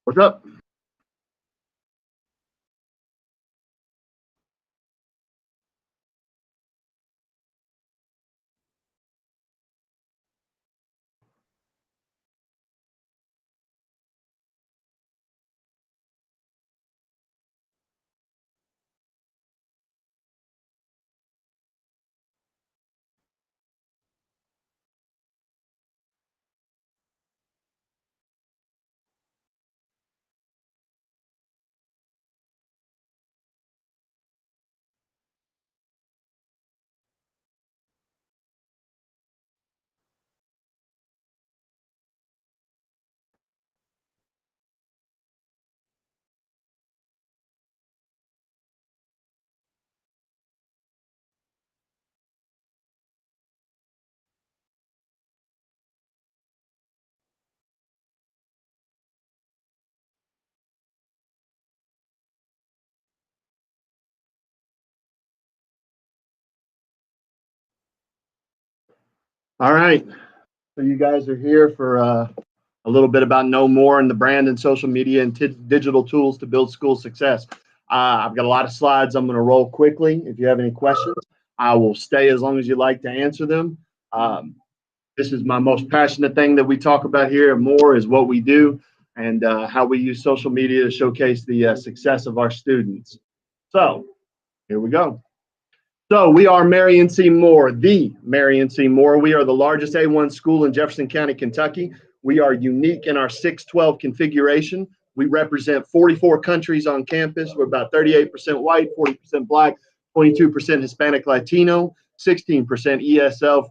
What's up? All right. So you guys are here for a little bit about know more and the brand and social media and digital tools to build school success. I've got a lot of slides. I'm going to roll quickly. If you have any questions, I will stay as long as you like to answer them. This is my most passionate thing that we talk about here. And more is what we do and how we use social media to showcase the success of our students. So here we go. So we are Marion C. Moore, the Marion C. Moore. We are the largest A1 school in Jefferson County, Kentucky. We are unique in our 612 configuration. We represent 44 countries on campus. We're about 38% white, 40% black, 22% Hispanic Latino, 16% ESL,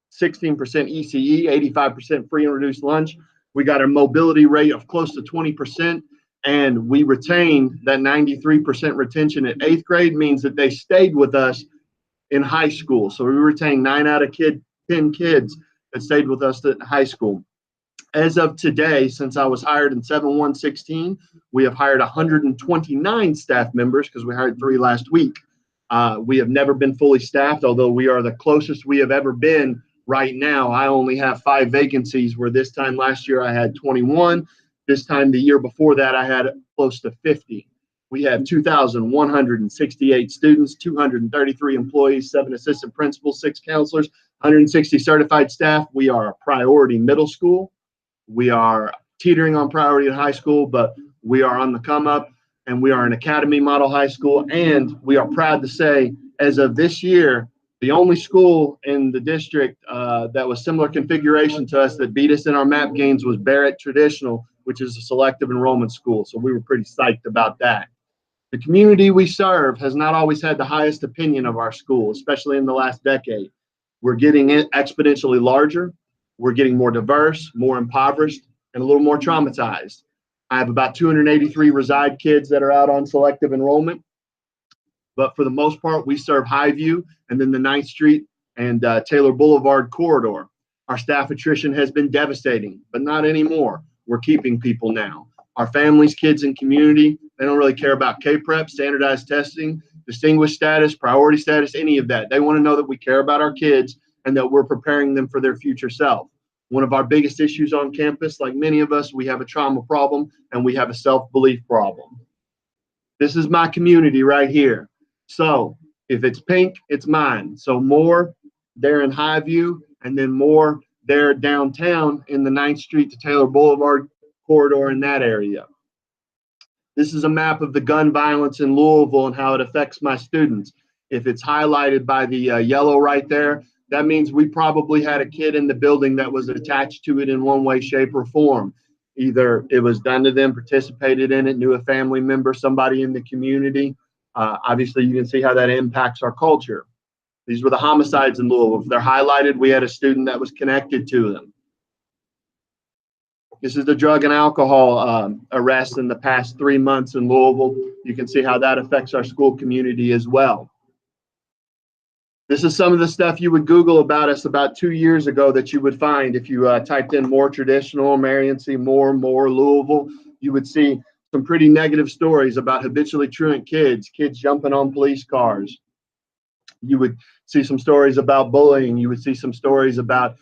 16% ECE, 85% free and reduced lunch. We got a mobility rate of close to 20%. And we retained that 93% retention at 8th grade, means that they stayed with us in high school. So we retained 9 out of 10 kids that stayed with us in high school. As of today, since I was hired in 7/1/16, we have hired 129 staff members because we hired 3 last week. We have never been fully staffed, although we are the closest we have ever been right now. I only have 5 vacancies, where this time last year I had 21. This time the year before that, I had close to 50. We have 2,168 students, 233 employees, 7 assistant principals, 6 counselors, 160 certified staff. We are a priority middle school. We are teetering on priority at high school, but we are on the come up, and we are an academy model high school. And we are proud to say, as of this year, the only school in the district that was similar configuration to us that beat us in our MAP gains was Barrett Traditional, which is a selective enrollment school. So we were pretty psyched about that. The community we serve has not always had the highest opinion of our school, especially in the last decade. We're getting exponentially larger. We're getting more diverse, more impoverished, and a little more traumatized. I have about 283 reside kids that are out on selective enrollment. But for the most part, we serve Highview and then the 9th Street and Taylor Boulevard corridor. Our staff attrition has been devastating, but not anymore. We're keeping people now. Our families, kids, and community, they don't really care about K-Prep, standardized testing, distinguished status, priority status, any of that. They want to know that we care about our kids and that we're preparing them for their future self. One of our biggest issues on campus, like many of us, we have a trauma problem and we have a self-belief problem. This is my community right here. So if it's pink, it's mine. So more there in Highview, and then more there downtown in the 9th Street to Taylor Boulevard corridor in that area. This is a map of the gun violence in Louisville and how it affects my students. If it's highlighted by the yellow right there, that means we probably had a kid in the building that was attached to it in one way, shape, or form. Either it was done to them, participated in it, knew a family member, somebody in the community. Obviously, you can see how that impacts our culture. These were the homicides in Louisville. If they're highlighted, we had a student that was connected to them. This is the drug and alcohol arrests in the past 3 months in Louisville. You can see how that affects our school community as well. This is some of the stuff you would Google about us about 2 years ago that you would find if you typed in more traditional, Marion C. Moore, Louisville. You would see some pretty negative stories about habitually truant kids jumping on police cars. You would see some stories about bullying. You would see some stories about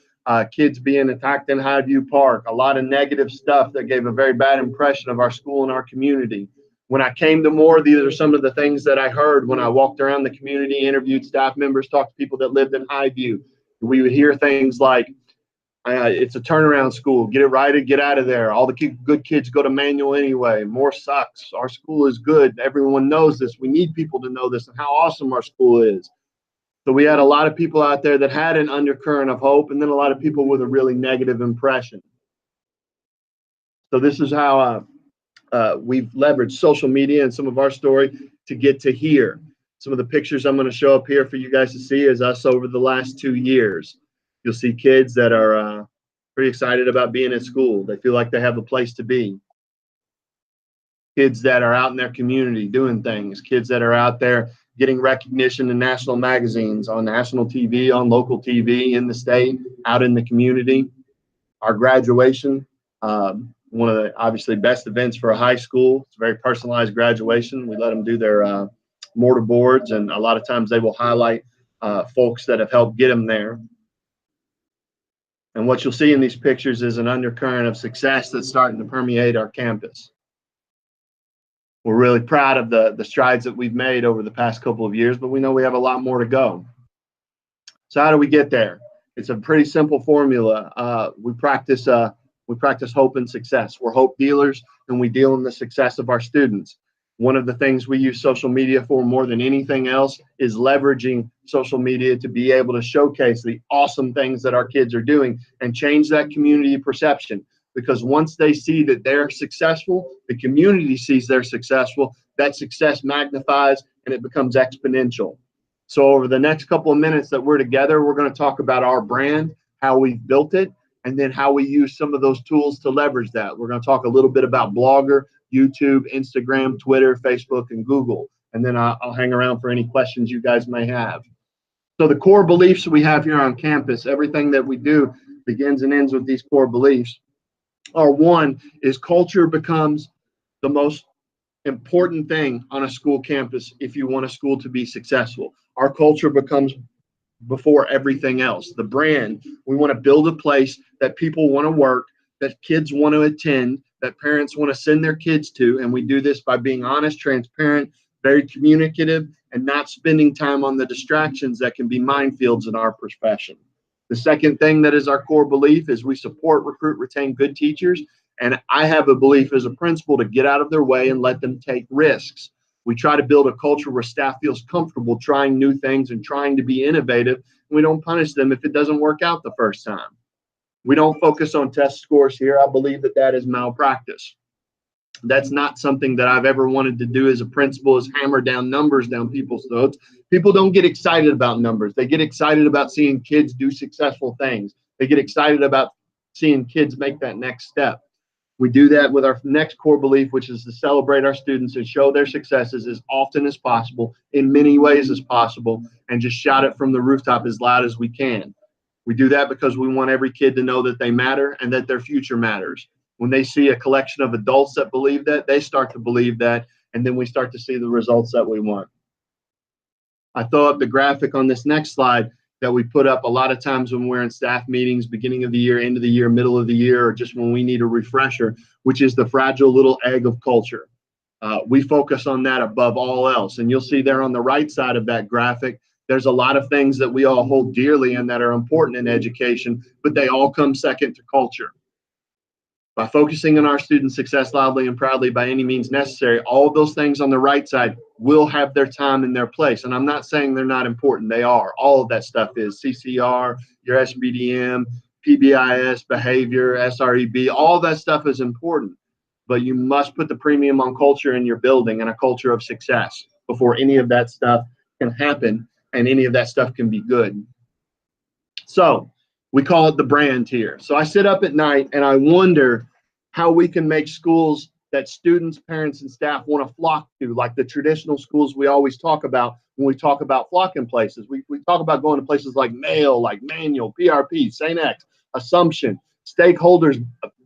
kids being attacked in Highview Park, a lot of negative stuff that gave a very bad impression of our school and our community. When I came to Moore, these are some of the things that I heard when I walked around the community, interviewed staff members, talked to people that lived in Highview. We would hear things like, it's a turnaround school. Get it righted, get out of there. All the good kids go to Manual anyway. Moore sucks. Our school is good. Everyone knows this. We need people to know this and how awesome our school is. So we had a lot of people out there that had an undercurrent of hope, and then a lot of people with a really negative impression. So this is how we've leveraged social media and some of our story to get to here. Some of the pictures I'm going to show up here for you guys to see is us over the last 2 years. You'll see kids that are pretty excited about being at school. They feel like they have a place to be. Kids that are out in their community doing things. Kids that are out there getting recognition in national magazines, on national TV, on local TV in the state, out in the community. Our graduation, one of the obviously best events for a high school. It's a very personalized graduation. We let them do their mortar boards, and a lot of times they will highlight folks that have helped get them there. And what you'll see in these pictures is an undercurrent of success that's starting to permeate our campus. We're really proud of the strides that we've made over the past couple of years, but we know we have a lot more to go. So how do we get there? It's a pretty simple formula. We practice hope and success. We're hope dealers, and we deal in the success of our students. One of the things we use social media for more than anything else is leveraging social media to be able to showcase the awesome things that our kids are doing and change that community perception. Because once they see that they're successful, the community sees they're successful, that success magnifies and it becomes exponential. So over the next couple of minutes that we're together, we're going to talk about our brand, how we've built it, and then how we use some of those tools to leverage that. We're going to talk a little bit about Blogger, YouTube, Instagram, Twitter, Facebook, and Google. And then I'll hang around for any questions you guys may have. So the core beliefs we have here on campus, everything that we do begins and ends with these core beliefs. One is culture becomes the most important thing on a school campus if you want a school to be successful. Our culture becomes before everything else. The brand, we want to build a place that people want to work, that kids want to attend, that parents want to send their kids to. And we do this by being honest, transparent, very communicative, and not spending time on the distractions that can be minefields in our profession. The second thing that is our core belief is we support, recruit, retain good teachers. And I have a belief as a principal to get out of their way and let them take risks. We try to build a culture where staff feels comfortable trying new things and trying to be innovative. And we don't punish them if it doesn't work out the first time. We don't focus on test scores here. I believe that that is malpractice. That's not something that I've ever wanted to do as a principal, is hammer down numbers down people's throats. People don't get excited about numbers. They get excited about seeing kids do successful things. They get excited about seeing kids make that next step. We do that with our next core belief, which is to celebrate our students and show their successes as often as possible, in many ways as possible, and just shout it from the rooftop as loud as we can. We do that because we want every kid to know that they matter and that their future matters. When they see a collection of adults that believe that, they start to believe that, and then we start to see the results that we want. I throw up the graphic on this next slide that we put up a lot of times when we're in staff meetings, beginning of the year, end of the year, middle of the year, or just when we need a refresher, which is the fragile little egg of culture. We focus on that above all else. And you'll see there on the right side of that graphic, there's a lot of things that we all hold dearly and that are important in education, but they all come second to culture. By focusing on our students' success loudly and proudly by any means necessary, all of those things on the right side will have their time and their place. And I'm not saying they're not important. They are. All of that stuff is CCR, your SBDM, PBIS, behavior, SREB, all that stuff is important. But you must put the premium on culture in your building and a culture of success before any of that stuff can happen and any of that stuff can be good. So we call it the brand here. So I sit up at night and I wonder how we can make schools that students, parents, and staff want to flock to, like the traditional schools we always talk about when we talk about flocking places. We talk about going to places like Mail, like Manual, PRP, St. X, Assumption. Stakeholders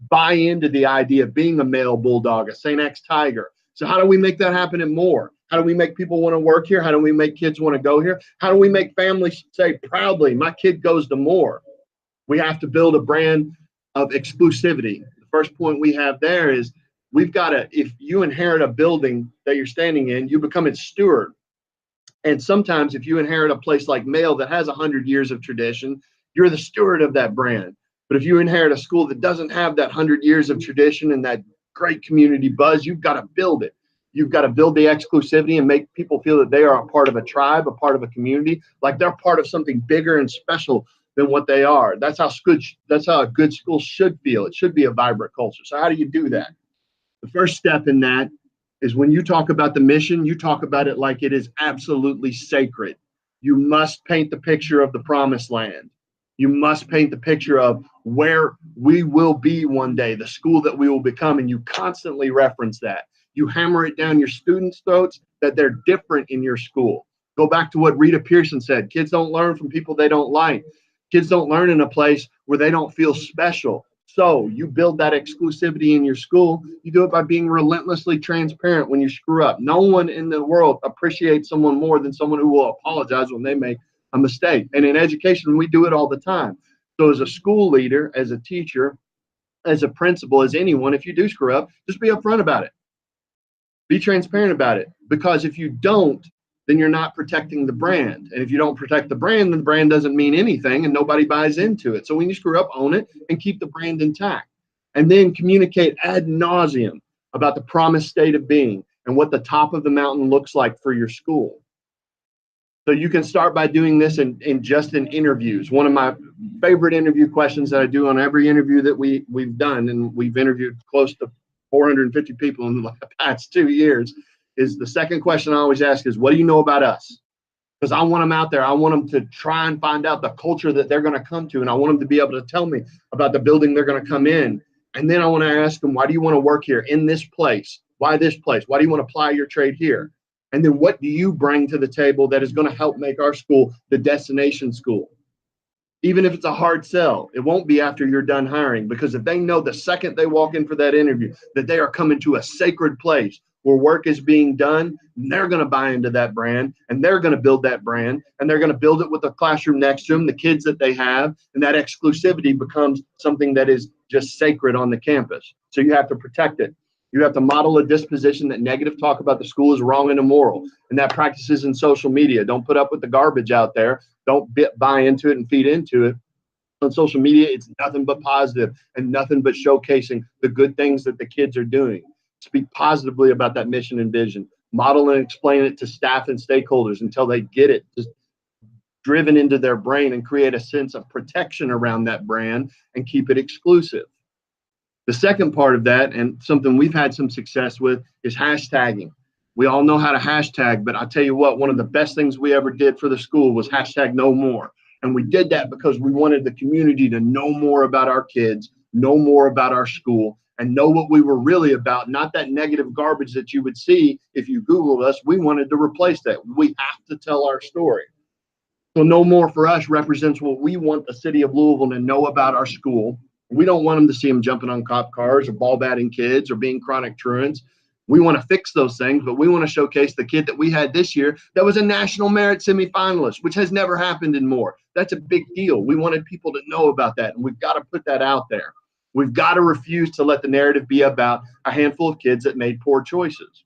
buy into the idea of being a Mail Bulldog, a St. X Tiger. So how do we make that happen at Moore? How do we make people want to work here? How do we make kids want to go here? How do we make families say proudly, my kid goes to Moore? We have to build a brand of exclusivity. The first point we have there is we've got to, if you inherit a building that you're standing in, you become its steward. And sometimes if you inherit a place like Mail that has 100 years of tradition, you're the steward of that brand. But if you inherit a school that doesn't have that 100 years of tradition and that great community buzz, you've got to build it. You've got to build the exclusivity and make people feel that they are a part of a tribe, a part of a community, like they're part of something bigger and special than what they are. That's how a good school should feel. It should be a vibrant culture. So how do you do that? The first step in that is when you talk about the mission, you talk about it like it is absolutely sacred. You must paint the picture of the promised land. You must paint the picture of where we will be one day, the school that we will become, and you constantly reference that. You hammer it down your students' throats that they're different in your school. Go back to what Rita Pearson said. Kids don't learn from people they don't like. Kids don't learn in a place where they don't feel special. So you build that exclusivity in your school. You do it by being relentlessly transparent when you screw up. No one in the world appreciates someone more than someone who will apologize when they make a mistake. And in education, we do it all the time. So as a school leader, as a teacher, as a principal, as anyone, if you do screw up, just be upfront about it. Be transparent about it. Because if you don't, then you're not protecting the brand. And if you don't protect the brand, then the brand doesn't mean anything and nobody buys into it. So when you screw up, own it and keep the brand intact. And then communicate ad nauseum about the promised state of being and what the top of the mountain looks like for your school. So you can start by doing this in interviews. One of my favorite interview questions that I do on every interview that we've done, and we've interviewed close to 450 people in the past 2 years, is the second question I always ask is, what do you know about us? Because I want them out there. I want them to try and find out the culture that they're going to come to. And I want them to be able to tell me about the building they're going to come in. And then I want to ask them, why do you want to work here in this place? Why this place? Why do you want to apply your trade here? And then what do you bring to the table that is going to help make our school the destination school? Even if it's a hard sell, it won't be after you're done hiring, because if they know the second they walk in for that interview that they are coming to a sacred place where work is being done, they're going to buy into that brand and they're going to build that brand and they're going to build it with the classroom next to them, the kids that they have, and that exclusivity becomes something that is just sacred on the campus. So you have to protect it. You have to model a disposition that negative talk about the school is wrong and immoral, and that practices in social media. Don't put up with the garbage out there. Don't buy into it and feed into it. On social media, it's nothing but positive and nothing but showcasing the good things that the kids are doing. Speak positively about that mission and vision. Model and explain it to staff and stakeholders until they get it just driven into their brain, and create a sense of protection around that brand and keep it exclusive. The second part of that, and something we've had some success with, is hashtagging. We all know how to hashtag, but I'll tell you what, one of the best things we ever did for the school was hashtag no more. And we did that because we wanted the community to know more about our kids, know more about our school, and know what we were really about, not that negative garbage that you would see if you Googled us. We wanted to replace that. We have to tell our story. So no more for us represents what we want the city of Louisville to know about our school. We don't want them to see them jumping on cop cars or ball batting kids or being chronic truants. We want to fix those things, but we want to showcase the kid that we had this year that was a national merit semifinalist, which has never happened in more. That's a big deal. We wanted people to know about that, and we've got to put that out there. We've got to refuse to let the narrative be about a handful of kids that made poor choices.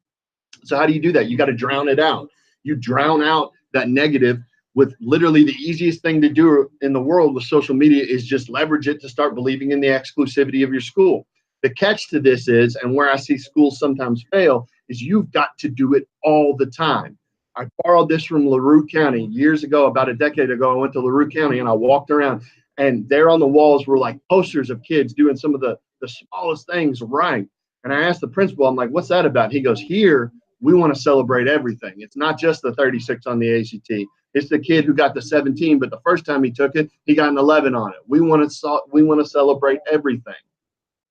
So how do you do that? You got to drown it out. You drown out that negative with literally the easiest thing to do in the world with social media is just leverage it to start believing in the exclusivity of your school. The catch to this is, and where I see schools sometimes fail, is you've got to do it all the time. I borrowed this from LaRue County years ago, about a decade ago. I went to LaRue County and I walked around, and there on the walls were like posters of kids doing some of the smallest things right. And I asked the principal, I'm like, what's that about? He goes, here, we want to celebrate everything. It's not just the 36 on the ACT. It's the kid who got the 17, but the first time he took it, he got an 11 on it. We want to celebrate everything.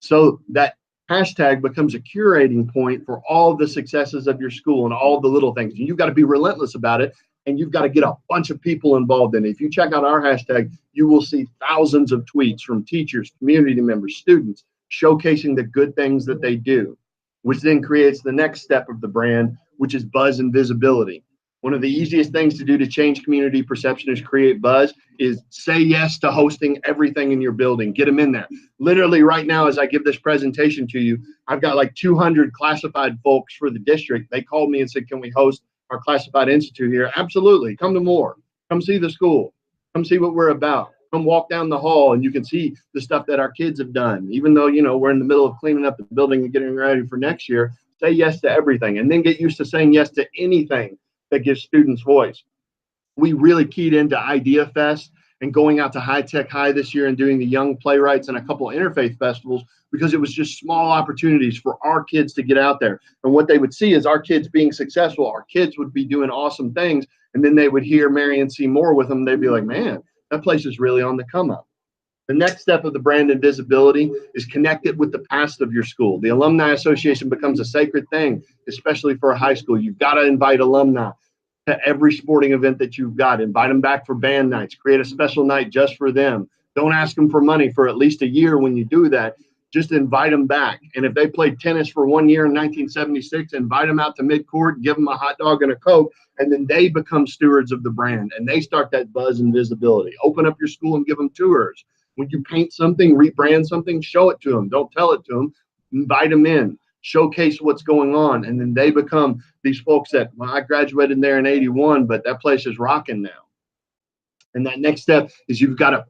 So that hashtag becomes a curating point for all the successes of your school and all the little things. And you've got to be relentless about it, and you've got to get a bunch of people involved in it. If you check out our hashtag, you will see thousands of tweets from teachers, community members, students, showcasing the good things that they do, which then creates the next step of the brand, which is buzz and visibility. One of the easiest things to do to change community perception is create buzz is say yes to hosting everything in your building. Get them in there. Literally right now, as I give this presentation to you, I've got like 200 classified folks for the district. They called me and said, can we host our classified institute here? Absolutely. Come to more. Come see the school. Come see what we're about. Come walk down the hall and you can see the stuff that our kids have done. Even though, you know, we're in the middle of cleaning up the building and getting ready for next year, say yes to everything and then get used to saying yes to anything that gives students voice. We really keyed into Idea Fest and going out to High Tech High this year and doing the Young Playwrights and a couple of interfaith festivals because it was just small opportunities for our kids to get out there. And what they would see is our kids being successful, our kids would be doing awesome things, and then they would hear Marion C more with them. They'd be like, man, that place is really on the come up. The next step of the brand and visibility is connect it with the past of your school. The Alumni Association becomes a sacred thing, especially for a high school. You've got to invite alumni to every sporting event that you've got. Invite them back for band nights. Create a special night just for them. Don't ask them for money for at least a year when you do that. Just invite them back. And if they played tennis for 1 year in 1976, invite them out to midcourt, give them a hot dog and a Coke, and then they become stewards of the brand and they start that buzz and visibility. Open up your school and give them tours. When you paint something, rebrand something, show it to them. Don't tell it to them. Invite them in. Showcase what's going on. And then they become these folks that, well, I graduated there in 81, but that place is rocking now. And that next step is you've got to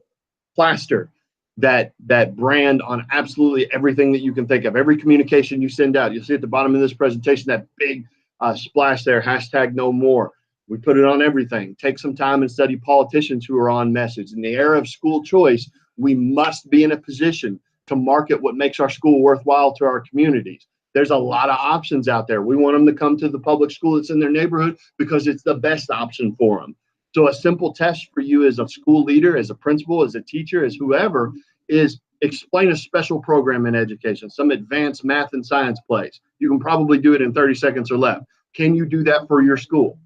plaster that brand on absolutely everything that you can think of. Every communication you send out, you'll see at the bottom of this presentation, that big splash there, #NoMore. We put it on everything. Take some time and study politicians who are on message. In the era of school choice, we must be in a position to market what makes our school worthwhile to our communities. There's a lot of options out there. We want them to come to the public school that's in their neighborhood because it's the best option for them. So a simple test for you as a school leader, as a principal, as a teacher, as whoever, is explain a special program in education, some advanced math and science place. You can probably do it in 30 seconds or less. Can you do that for your school?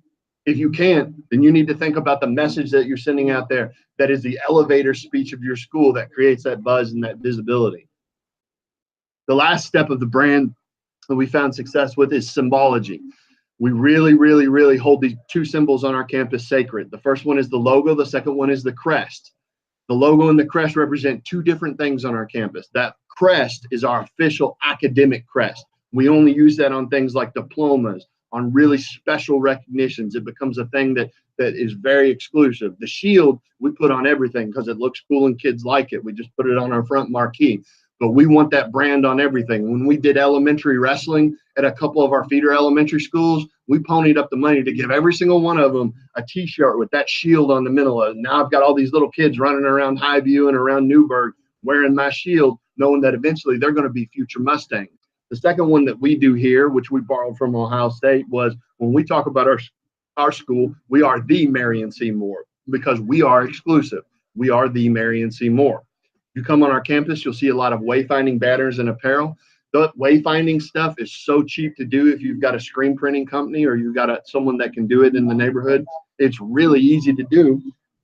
If you can't, then you need to think about the message that you're sending out there that is the elevator speech of your school that creates that buzz and that visibility. The last step of the brand that we found success with is symbology. We really, really, really hold these two symbols on our campus sacred. The first one is the logo. The second one is the crest. The logo and the crest represent two different things on our campus. That crest is our official academic crest. We only use that on things like diplomas, on really special recognitions. It becomes a thing that is very exclusive. The shield we put on everything because it looks cool and kids like it. We just put it on our front marquee. But we want that brand on everything. When we did elementary wrestling at a couple of our feeder elementary schools, we ponied up the money to give every single one of them a t-shirt with that shield on the middle of it. Now I've got all these little kids running around Highview and around Newburgh wearing my shield, knowing that eventually they're going to be future Mustangs. The second one that we do here, which we borrowed from Ohio State, was when we talk about our school, we are the Marion C. Moore because we are exclusive. We are the Marion C. Moore. You come on our campus, you'll see a lot of wayfinding banners and apparel. The wayfinding stuff is so cheap to do if you've got a screen printing company or you've got someone that can do it in the neighborhood. It's really easy to do,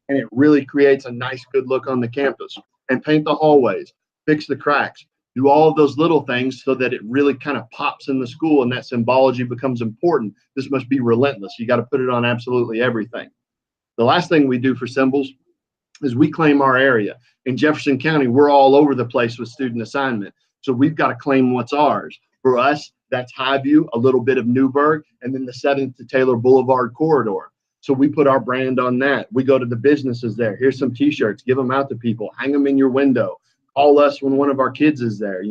and it really creates a nice, good look on the campus. And paint the hallways, fix the cracks, do all of those little things so that it really kind of pops in the school and that symbology becomes important. This must be relentless. You got to put it on absolutely everything. The last thing we do for symbols is we claim our area. In Jefferson County, we're all over the place with student assignment. So we've got to claim what's ours. For us, that's Highview, a little bit of Newburgh, and then the 7th to Taylor Boulevard corridor. So we put our brand on that. We go to the businesses there. Here's some t-shirts, give them out to people, hang them in your window. Call us when one of our kids is there,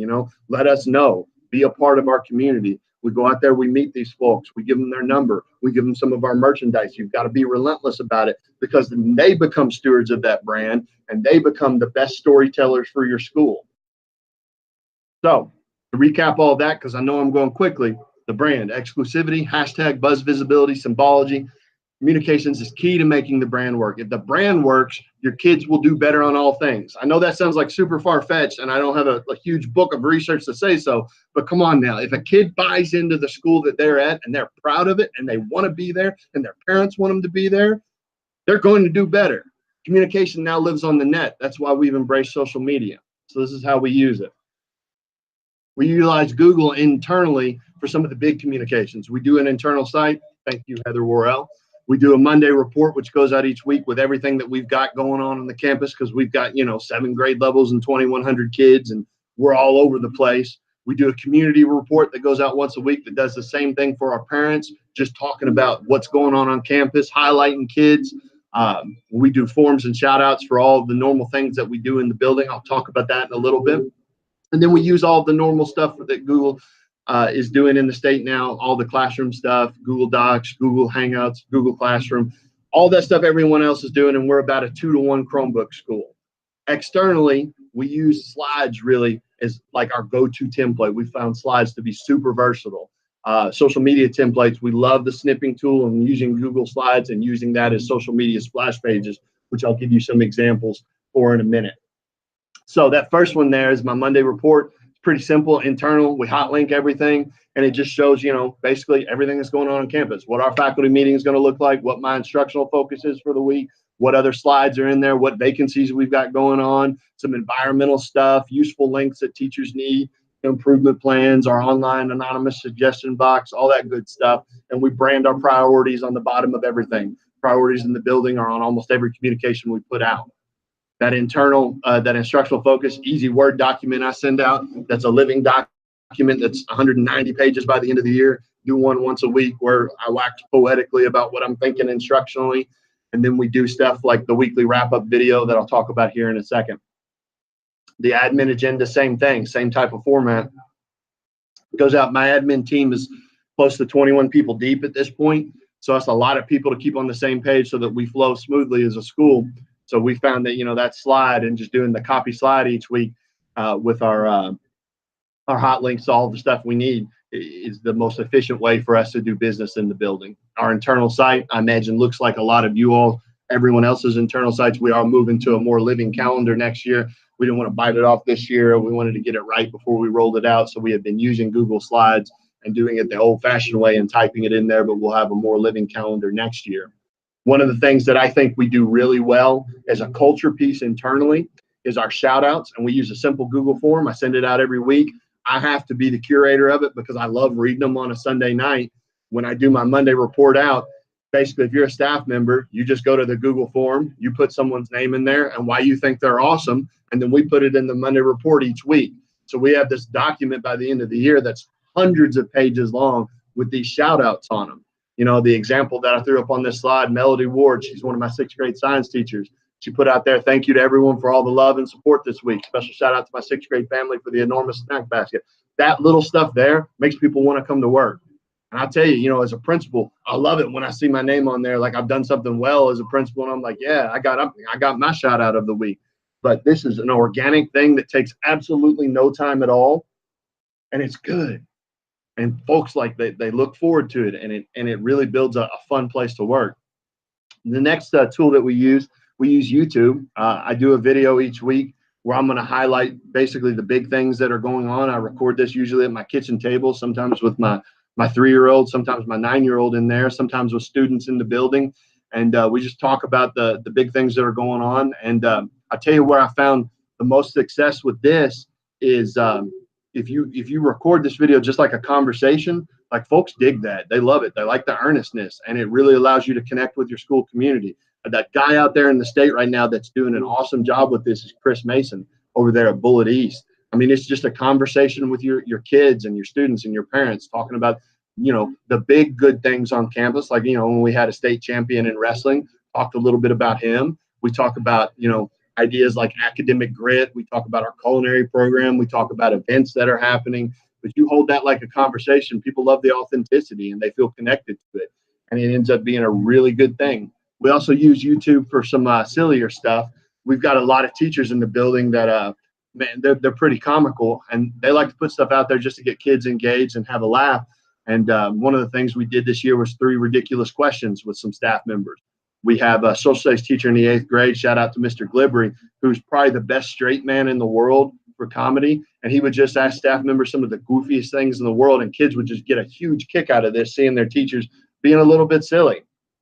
let us know, be a part of our community. We go out there, we meet these folks, we give them their number, we give them some of our merchandise. You've got to be relentless about it because then they become stewards of that brand and they become the best storytellers for your school. So to recap all that, because I know I'm going quickly, the brand, exclusivity, # buzz visibility, symbology, communications is key to making the brand work. If the brand works, your kids will do better on all things. I know that sounds like super far-fetched, and I don't have a huge book of research to say so, but come on now. If a kid buys into the school that they're at and they're proud of it and they want to be there and their parents want them to be there, they're going to do better. Communication now lives on the net. That's why we've embraced social media. So this is how we use it. We utilize Google internally for some of the big communications. We do an internal site. Thank you, Heather Worrell. We do a Monday report, which goes out each week with everything that we've got going on the campus, because we've got, 7 grade levels and 2,100 kids, and we're all over the place. We do a community report that goes out once a week that does the same thing for our parents, just talking about what's going on campus, highlighting kids. We do forms and shout outs for all of the normal things that we do in the building. I'll talk about that in a little bit. And then we use all the normal stuff that Google is doing in the state now, all the classroom stuff, Google Docs, Google Hangouts, Google Classroom, all that stuff everyone else is doing. And we're about a 2-to-1 Chromebook school. Externally, we use slides really as like our go-to template. We found slides to be super versatile. Social media templates, we love the snipping tool and using Google Slides and using that as social media splash pages, which I'll give you some examples for in a minute. So that first one there is my Monday report. It's pretty simple, internal. We hot link everything, and it just shows, basically everything that's going on campus, what our faculty meeting is going to look like, what my instructional focus is for the week, what other slides are in there, what vacancies we've got going on, some environmental stuff, useful links that teachers need, improvement plans, our online anonymous suggestion box, all that good stuff. And we brand our priorities on the bottom of everything. Priorities in the building are on almost every communication we put out. That internal, that instructional focus, easy Word document I send out, that's a living document that's 190 pages by the end of the year. Do one once a week where I wax poetically about what I'm thinking instructionally. And then we do stuff like the weekly wrap-up video that I'll talk about here in a second. The admin agenda, same thing, same type of format. It goes out. My admin team is close to 21 people deep at this point. So that's a lot of people to keep on the same page so that we flow smoothly as a school. So we found that, that slide and just doing the copy slide each week with our hot links to all the stuff we need is the most efficient way for us to do business in the building. Our internal site, I imagine, looks like a lot of you all, everyone else's internal sites. We are moving to a more living calendar next year. We didn't want to bite it off this year. We wanted to get it right before we rolled it out. So we have been using Google Slides and doing it the old-fashioned way and typing it in there, but we'll have a more living calendar next year. One of the things that I think we do really well as a culture piece internally is our shout outs. And we use a simple Google form. I send it out every week. I have to be the curator of it because I love reading them on a Sunday night. When I do my Monday report out, basically, if you're a staff member, you just go to the Google form, you put someone's name in there and why you think they're awesome. And then we put it in the Monday report each week. So we have this document by the end of the year that's hundreds of pages long with these shout outs on them. The example that I threw up on this slide, Melody Ward, she's one of my 6th grade science teachers. She put out there, thank you to everyone for all the love and support this week. Special shout out to my 6th grade family for the enormous snack basket. That little stuff there makes people want to come to work. And I'll tell you, as a principal, I love it when I see my name on there, like I've done something well as a principal. And I'm like, yeah, I got my shout out of the week. But this is an organic thing that takes absolutely no time at all. And it's good. And folks they look forward to it, and it really builds a fun place to work. The next tool that we use YouTube. I do a video each week where I'm going to highlight basically the big things that are going on. I record this usually at my kitchen table, sometimes with my 3-year-old, sometimes my 9-year-old in there, sometimes with students in the building, and we just talk about the big things that are going on. And I'll tell you where I found the most success with this is if you record this video just like a conversation, like folks dig that. They love it. They like the earnestness, and it really allows you to connect with your school community. That guy out there in the state right now that's doing an awesome job with this is Chris Mason over there at Bullitt East. I mean, it's just a conversation with your kids and your students and your parents talking about, the big good things on campus. Like, when we had a state champion in wrestling, talked a little bit about him. We talk about, ideas like academic grit. We talk about our culinary program. We talk about events that are happening. But you hold that like a conversation. People love the authenticity and they feel connected to it. And it ends up being a really good thing. We also use YouTube for some sillier stuff. We've got a lot of teachers in the building that, they're pretty comical, and they like to put stuff out there just to get kids engaged and have a laugh. And one of the things we did this year was 3 ridiculous questions with some staff members. We have a social studies teacher in the 8th grade, shout out to Mr. Glibbery, who's probably the best straight man in the world for comedy. And he would just ask staff members some of the goofiest things in the world, and kids would just get a huge kick out of this, seeing their teachers being a little bit silly.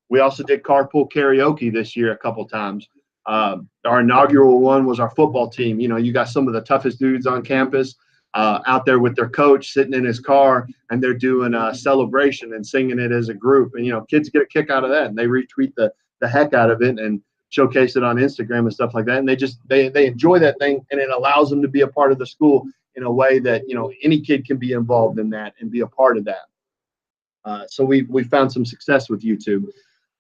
We also did carpool karaoke this year a couple times. Our inaugural one was our football team. You got some of the toughest dudes on campus. out there with their coach sitting in his car, and they're doing a celebration and singing it as a group. And, kids get a kick out of that, and they retweet the heck out of it and showcase it on Instagram and stuff like that. And they enjoy that thing, and it allows them to be a part of the school in a way that, any kid can be involved in that and be a part of that. So we found some success with YouTube.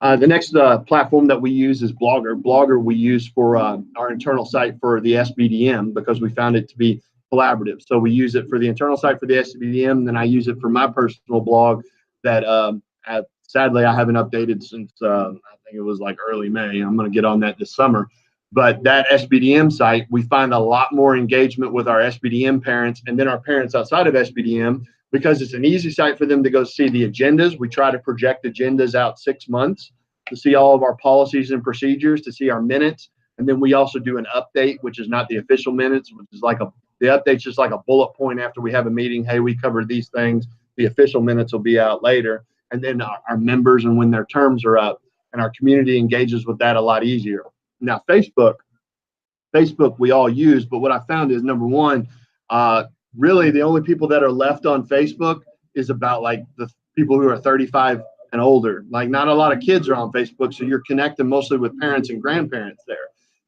The next platform that we use is Blogger. Blogger we use for our internal site for the SBDM because we found it to be collaborative. So we use it for the internal site for the SBDM, and then I use it for my personal blog that sadly I haven't updated since I think it was like early May. I'm going to get on that this summer. But that SBDM site, we find a lot more engagement with our SBDM parents and then our parents outside of SBDM, because it's an easy site for them to go see the agendas. We try to project agendas out 6 months to see all of our policies and procedures, to see our minutes. And then we also do an update, which is not the official minutes, which is the update's just like a bullet point after we have a meeting. Hey, we covered these things. The official minutes will be out later. And then our members and when their terms are up, and our community engages with that a lot easier. Now, Facebook we all use, but what I found is, number one, really the only people that are left on Facebook is about like the people who are 35 and older. Like, not a lot of kids are on Facebook, so you're connecting mostly with parents and grandparents there.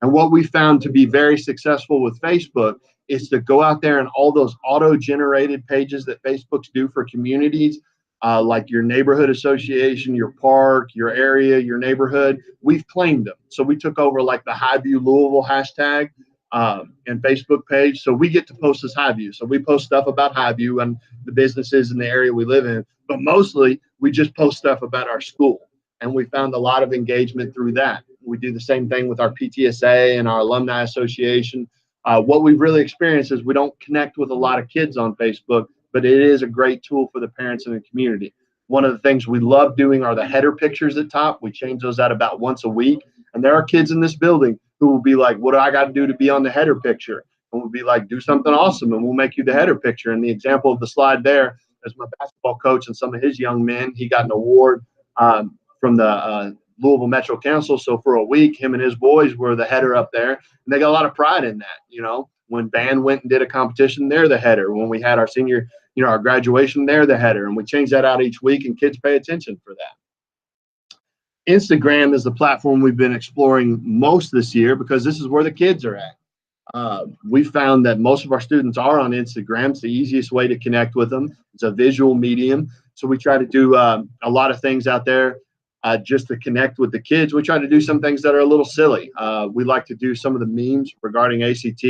And what we found to be very successful with Facebook is to go out there and all those auto-generated pages that Facebook's do for communities, like your neighborhood association, your park, your area, your neighborhood, we've claimed them. So we took over like the Highview Louisville hashtag and Facebook page. So we get to post as Highview. So we post stuff about Highview and the businesses in the area we live in, but mostly we just post stuff about our school. And we found a lot of engagement through that. We do the same thing with our PTSA and our alumni association. What we've really experienced is we don't connect with a lot of kids on Facebook, but it is a great tool for the parents in the community. One of the things we love doing are the header pictures at top. We change those out about once a week. And there are kids in this building who will be like, what do I got to do to be on the header picture? And we'll be like, do something awesome, and we'll make you the header picture. And the example of the slide there is my basketball coach and some of his young men. He got an award from the Louisville Metro Council. So for a week, him and his boys were the header up there. And they got a lot of pride in that. When band went and did a competition, they're the header. When we had our senior, our graduation, they're the header. And we change that out each week, and kids pay attention for that. Instagram is the platform we've been exploring most this year because this is where the kids are at. We found that most of our students are on Instagram. It's the easiest way to connect with them. It's a visual medium. So we try to do a lot of things out there just to connect with the kids. We try to do some things that are a little silly. We like to do some of the memes regarding ACT.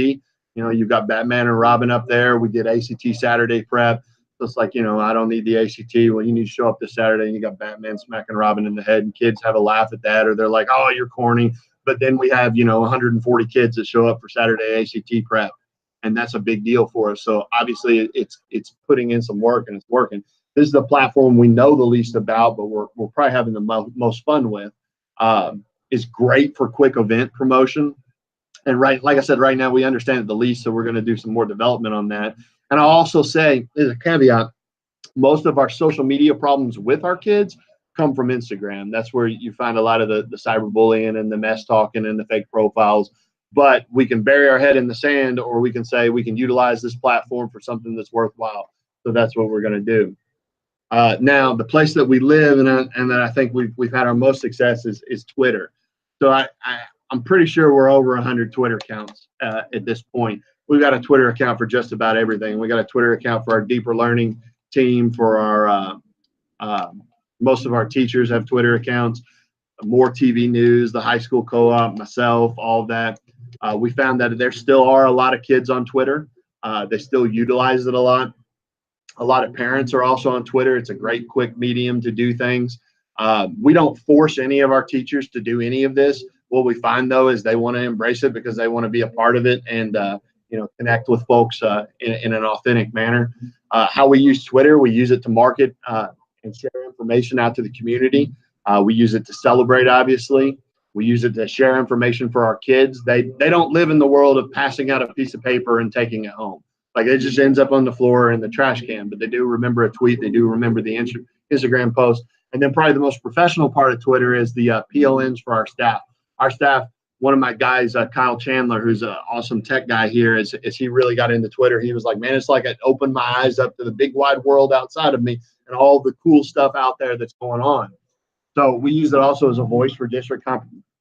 You've got Batman and Robin up there. We did ACT Saturday prep. So it's like, I don't need the ACT. Well, you need to show up this Saturday, and you got Batman smacking Robin in the head, and kids have a laugh at that, or they're like, oh, you're corny. But then we have, 140 kids that show up for Saturday ACT prep, and that's a big deal for us. So obviously it's putting in some work, and it's working. This is the platform we know the least about, but we're probably having the most fun with. It's great for quick event promotion. And like I said, right now we understand it the least, so we're going to do some more development on that. And I'll also say, as a caveat, most of our social media problems with our kids come from Instagram. That's where you find a lot of the cyberbullying and the mess talking and the fake profiles. But we can bury our head in the sand, or we can say we can utilize this platform for something that's worthwhile. So that's what we're going to do. Now, the place that we live and that I think we've had our most success is Twitter. So I'm pretty sure we're over 100 Twitter accounts at this point. We've got a Twitter account for just about everything. We got a Twitter account for our deeper learning team, for our most of our teachers have Twitter accounts, more TV news, the high school co-op, myself, all of that. We found that there still are a lot of kids on Twitter. They still utilize it a lot. A lot of parents are also on Twitter. It's a great quick medium to do things. We don't force any of our teachers to do any of this. What we find, though, is they want to embrace it because they want to be a part of it and connect with folks in an authentic manner. How we use Twitter, we use it to market and share information out to the community. We use it to celebrate, obviously. We use it to share information for our kids. They don't live in the world of passing out a piece of paper and taking it home. Like, it just ends up on the floor in the trash can. But they do remember a tweet. They do remember the Instagram post. And then probably the most professional part of Twitter is the PLNs for our staff. Our staff one of my guys, Kyle Chandler, who's an awesome tech guy here, as he really got into Twitter, he was like, man, it's like it opened my eyes up to the big wide world outside of me and all the cool stuff out there that's going on. So we use it also as a voice for district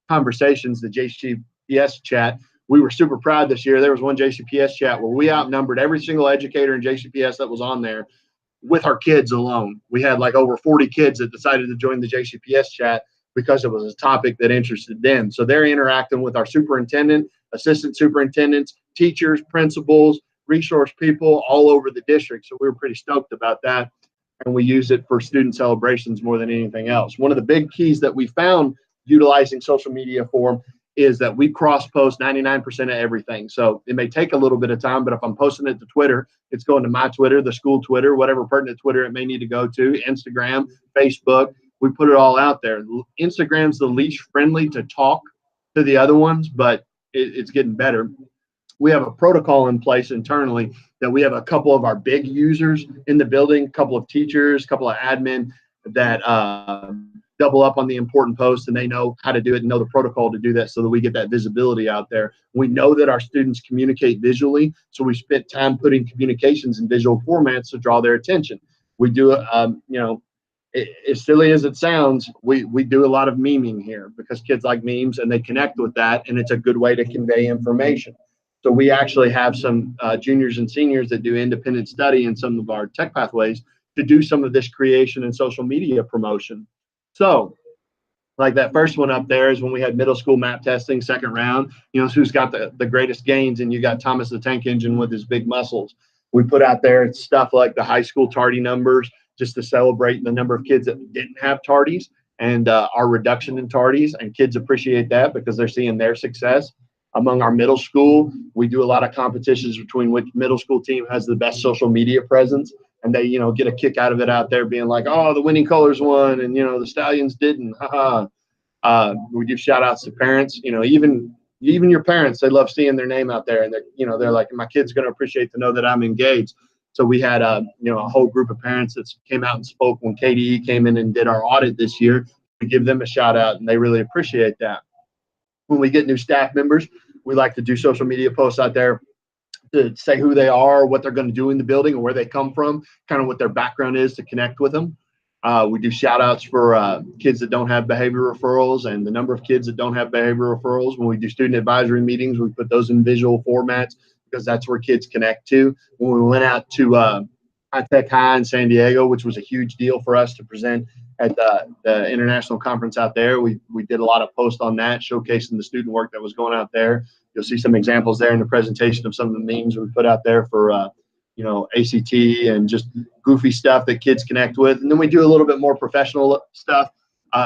conversations, the JCPS chat. We were super proud this year. There was one JCPS chat where we outnumbered every single educator in JCPS that was on there with our kids alone. We had like over 40 kids that decided to join the JCPS chat because it was a topic that interested them. So they're interacting with our superintendent, assistant superintendents, teachers, principals, resource people all over the district. So we were pretty stoked about that. And we use it for student celebrations more than anything else. One of the big keys that we found utilizing social media for is that we cross-post 99% of everything. So it may take a little bit of time, but if I'm posting it to Twitter, it's going to my Twitter, the school Twitter, whatever pertinent Twitter it may need to go to, Instagram, Facebook. We put it all out there. Instagram's the least friendly to talk to the other ones, but it's getting better. We have a protocol in place internally that we have a couple of our big users in the building, a couple of teachers, a couple of admin that double up on the important posts, and they know how to do it and know the protocol to do that so that we get that visibility out there. We know that our students communicate visually, so we spent time putting communications in visual formats to draw their attention. We do, as silly as it sounds, we do a lot of memeing here because kids like memes and they connect with that, and it's a good way to convey information. So we actually have some juniors and seniors that do independent study in some of our tech pathways to do some of this creation and social media promotion. So like that first one up there is when we had middle school map testing, second round, who's got the greatest gains, and you got Thomas the Tank Engine with his big muscles. We put out there stuff like the high school tardy numbers just to celebrate the number of kids that didn't have tardies and our reduction in tardies, and kids appreciate that because they're seeing their success. Among our middle school, we do a lot of competitions between which middle school team has the best social media presence, and they, get a kick out of it out there being like, oh, the winning colors won, and, the Stallions didn't. We give shout outs to parents, even your parents, they love seeing their name out there, and they're like, my kid's going to appreciate to know that I'm engaged. So we had a whole group of parents that came out and spoke when KDE came in and did our audit this year. We give them a shout out, and they really appreciate that. When we get new staff members, we like to do social media posts out there to say who they are, what they're going to do in the building, or where they come from, kind of what their background is to connect with them. We do shout outs for kids that don't have behavior referrals and the number of kids that don't have behavior referrals. When we do student advisory meetings, we put those in visual formats because that's where kids connect to. When we went out to High Tech High in San Diego, which was a huge deal for us to present at the international conference out there, we did a lot of posts on that, showcasing the student work that was going out there. You'll see some examples there in the presentation of some of the memes we put out there for ACT and just goofy stuff that kids connect with. And then we do a little bit more professional stuff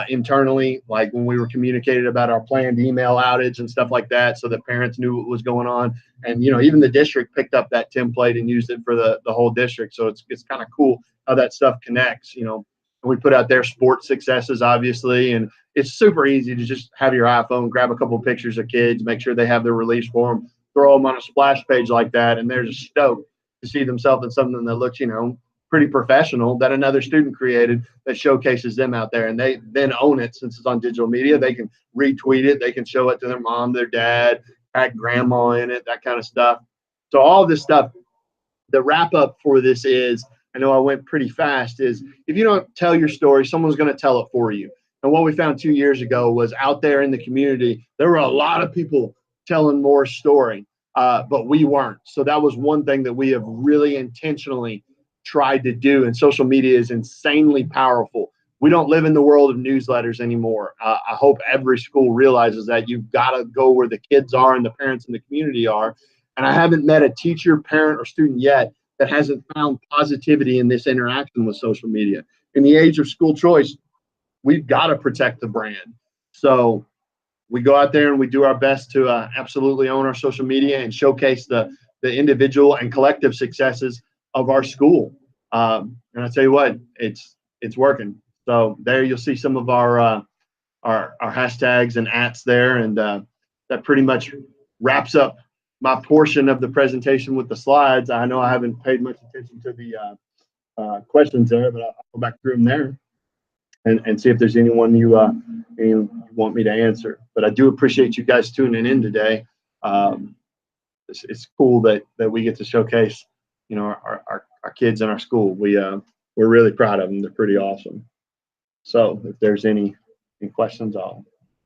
internally, like when we were communicated about our planned email outage and stuff like that, so that parents knew what was going on. And even the district picked up that template and used it for the whole district. So it's kind of cool how that stuff connects. And we put out their sports successes, obviously, and it's super easy to just have your iPhone, grab a couple of pictures of kids, make sure they have their release form, throw them on a splash page like that, and they're just stoked to see themselves in something that looks, pretty professional that another student created that showcases them out there. And they then own it since it's on digital media. They can retweet it. They can show it to their mom, their dad, tag grandma in it, that kind of stuff. So all this stuff, the wrap up for this is, I know I went pretty fast, is if you don't tell your story, someone's going to tell it for you. And what we found 2 years ago was out there in the community, there were a lot of people telling more story, but we weren't. So that was one thing that we have really intentionally tried to do. And social media is insanely powerful. We don't live in the world of newsletters anymore. I hope every school realizes that you've got to go where the kids are and the parents in the community are. And I haven't met a teacher, parent, or student yet that hasn't found positivity in this interaction with social media. In the age of school choice, we've got to protect the brand. So we go out there and we do our best to absolutely own our social media and showcase the individual and collective successes of our school. And I tell you what, it's working. So there you'll see some of our hashtags and ats there, and that pretty much wraps up my portion of the presentation with the slides. I know I haven't paid much attention to the questions there, but I'll go back through them there. and see if there's anyone you want me to answer. But I do appreciate you guys tuning in today. It's cool that we get to showcase, our kids in our school. We're really proud of them. They're pretty awesome. So if there's any questions, I'll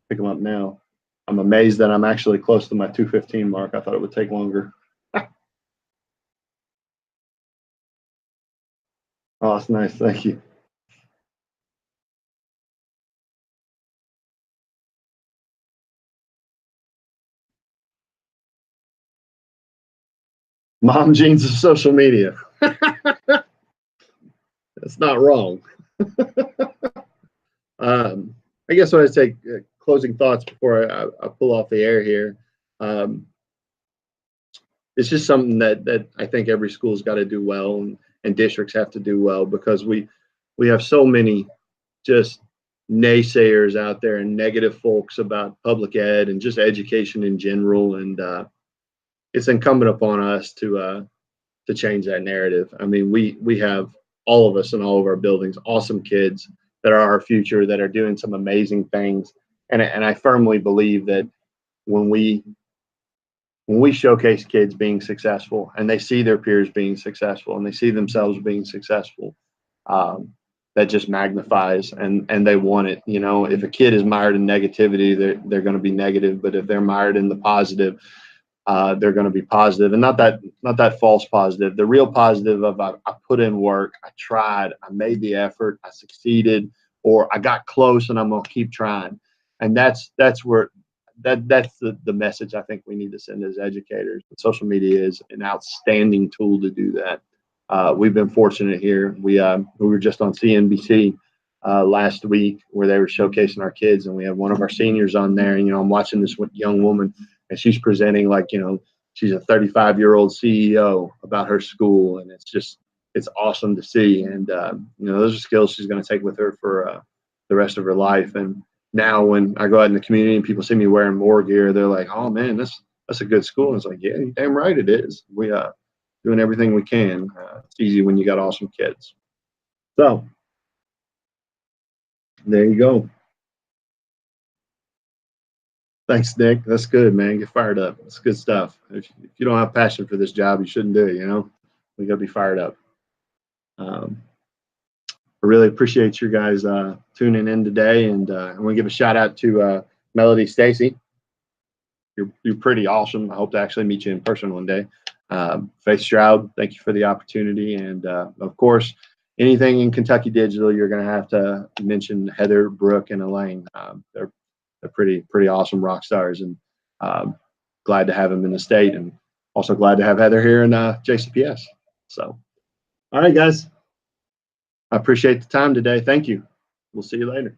pick them up now. I'm amazed that I'm actually close to my 2:15 mark. I thought it would take longer. Oh, that's nice. Thank you. Mom jeans of social media. That's not wrong. I guess when I say closing thoughts before I pull off the air here, it's just something that I think every school's got to do well, and districts have to do well, because we have so many just naysayers out there and negative folks about public ed and just education in general, and it's incumbent upon us to change that narrative. I mean, we have, all of us in all of our buildings, awesome kids that are our future, that are doing some amazing things, and I firmly believe that when we showcase kids being successful, and they see their peers being successful, and they see themselves being successful, that just magnifies, and they want it. If a kid is mired in negativity, they're going to be negative, but if they're mired in the positive, they're going to be positive, and not that false positive, the real positive of I put in work, I tried, I made the effort, I succeeded, or I got close, and I'm going to keep trying. And that's where that's the message I think we need to send as educators. But social media is an outstanding tool to do that. We've been fortunate here. We were just on CNBC last week, where they were showcasing our kids, and we have one of our seniors on there. And I'm watching this young woman, and she's presenting like she's a 35-year-old CEO about her school, and it's awesome to see. And those are skills she's going to take with her for the rest of her life. And now when I go out in the community and people see me wearing more gear, they're like, "Oh man, that's a good school." And it's like, yeah, you're damn right it is. We doing everything we can. It's easy when you got awesome kids. So there you go. Thanks, Nick. That's good, man. Get fired up. It's good stuff. If you don't have passion for this job, you shouldn't do it. We gotta be fired up. Um, I really appreciate you guys tuning in today, and I want to give a shout out to Melody Stacy. You're pretty awesome. I hope to actually meet you in person one day. Faith Stroud, thank you for the opportunity, and of course, anything in Kentucky Digital, you're going to have to mention Heather, Brooke, and Elaine. They're pretty awesome rock stars, and glad to have them in the state, and also glad to have Heather here in JCPS. So, all right, guys, I appreciate the time today. Thank you. We'll see you later.